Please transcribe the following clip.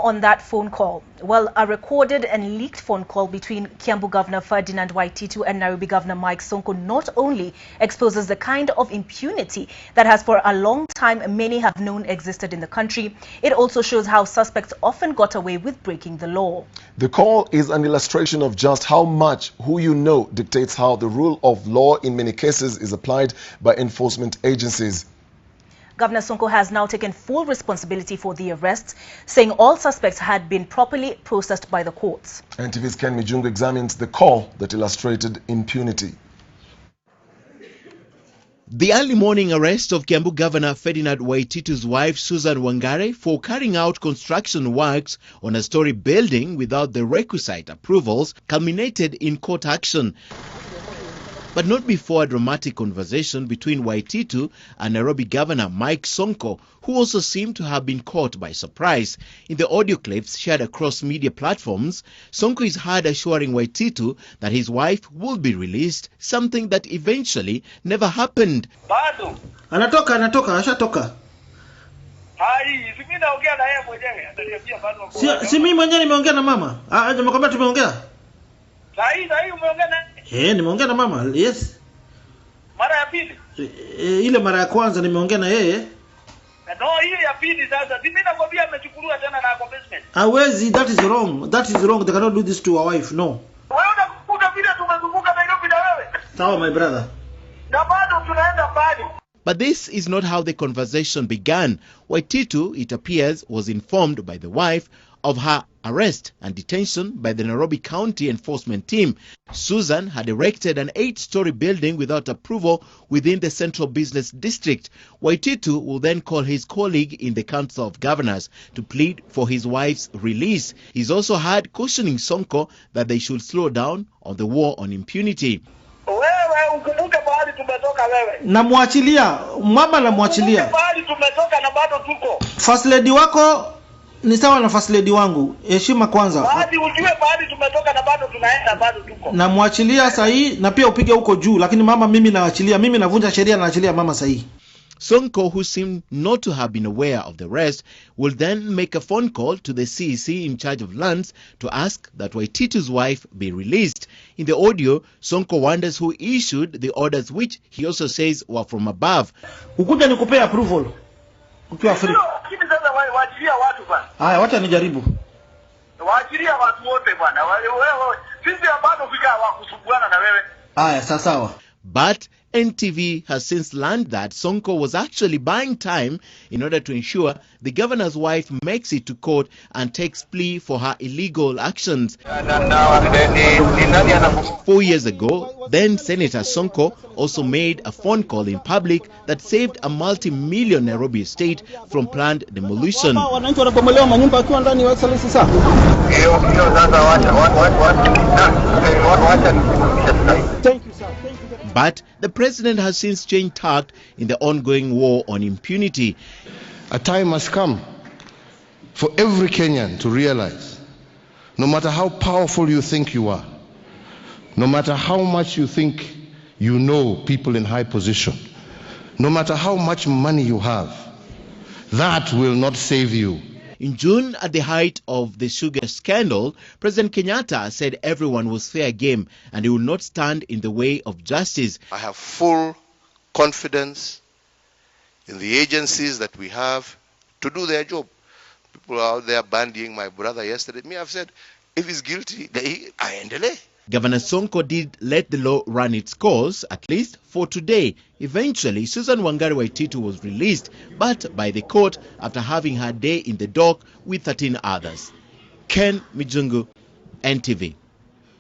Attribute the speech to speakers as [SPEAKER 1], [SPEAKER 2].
[SPEAKER 1] more on that phone call. Well, a recorded and leaked phone call between Kiambu Governor Ferdinand Waititu and Nairobi Governor Sonko not only exposes the kind of impunity that has for a long time many have known existed in the country, it also shows how suspects often got away with breaking the law.
[SPEAKER 2] The call is an illustration of just how much who you know dictates how the rule of law in many cases is applied by enforcement agencies.
[SPEAKER 1] Governor Sonko has now taken full responsibility for the arrests, saying all suspects had been properly processed by the courts.
[SPEAKER 2] NTV's Ken Mijungu examines the call that illustrated impunity.
[SPEAKER 3] The early morning arrest of Kiambu Governor Ferdinand Waititu's wife Susan Wangare for carrying out construction works on a story building without the requisite approvals culminated in court action. But not before a dramatic conversation between Waititu and Nairobi Governor Sonko, who also seemed to have been caught by surprise. In the audio clips shared across media platforms, Sonko is heard assuring Waititu that his wife will be released, something that eventually never happened.
[SPEAKER 4] Bado.
[SPEAKER 5] Ashatoka. Si mimi mwenyewe nimeongea na mama. Nimekwambia tumeongea.
[SPEAKER 4] Sahi umeongea na
[SPEAKER 5] nimeongea na mama. Yes.
[SPEAKER 4] Mara ya pili?
[SPEAKER 5] Ile mara ya kwanza nimeongea na yeye.
[SPEAKER 4] No, ile ya pili sasa. Mimi nakwambia amechukuliwa tena na accomplishment.
[SPEAKER 5] Hawezi, that is wrong. That is wrong. They cannot do this to a wife. No.
[SPEAKER 4] Wewe unakuta vile tumezunguka Nairobi na wewe.
[SPEAKER 5] Sawa my brother.
[SPEAKER 4] Na bado tunaenda mbali.
[SPEAKER 3] But this is not how the conversation began. Waititu, it appears, was informed by the wife of her arrest and detention by the Nairobi County Enforcement Team. Susan had erected an 8-story building without approval within the Central Business District. Waititu will then call his colleague in the Council of Governors to plead for his wife's release. He's also heard cautioning Sonko that they should slow down on the war on impunity.
[SPEAKER 4] Wewe ukumbuke bahali tumetoka wewe.
[SPEAKER 5] Namwachilia, mama namwachilia.
[SPEAKER 4] Bahali tumetoka na bado tuko.
[SPEAKER 5] First lady wako ni sawa na first lady wangu. Heshima kwanza.
[SPEAKER 4] Bahali ujue bahali tumetoka na bado tunaenda bado tuko.
[SPEAKER 5] Namwachilia sahi na pia upige huko juu, lakini mama mimi naachilia. Mimi navunja sheria na naachilia mama sahi.
[SPEAKER 3] Sonko, who seemed not to have been aware of the arrest, will then make a phone call to the CEC in charge of lands to ask that Waititu's wife be released. In the audio, Sonko wonders who issued the orders, which he also says were from above.
[SPEAKER 5] Ukuja nikupe approval. Ukiwa free.
[SPEAKER 4] Lakini sasa waachilia watu bwana.
[SPEAKER 5] Haya, wacha nijaribu.
[SPEAKER 4] Waachilia watu wote bwana. Wewe sisi bado fika wakusubuana na wewe.
[SPEAKER 5] Haya, sawa.
[SPEAKER 3] But NTV has since learned that Sonko was actually buying time in order to ensure the governor's wife makes it to court and takes plea for her illegal actions. 4 years ago, then Senator Sonko also made a phone call in public that saved a multi-million Nairobi estate from planned demolition.
[SPEAKER 5] Thank you, sir.
[SPEAKER 3] But the president has since changed tact in the ongoing war on impunity.
[SPEAKER 6] A time must come for every Kenyan to realize, no matter how powerful you think you are, no matter how much you think you know people in high position, no matter how much money you have, that will not save you.
[SPEAKER 3] In June, at the height of the sugar scandal, President Kenyatta said everyone was fair game and he will not stand in the way of justice.
[SPEAKER 7] I have full confidence in the agencies that we have to do their job. People are out there bandying my brother yesterday. Me, I've said, if he's guilty, I endele.
[SPEAKER 3] Governor Sonko did let the law run its course, at least for today. Eventually, Susan Wangare Waititu was released, but by the court after having her day in the dock with 13 others. Ken Mijungu, NTV.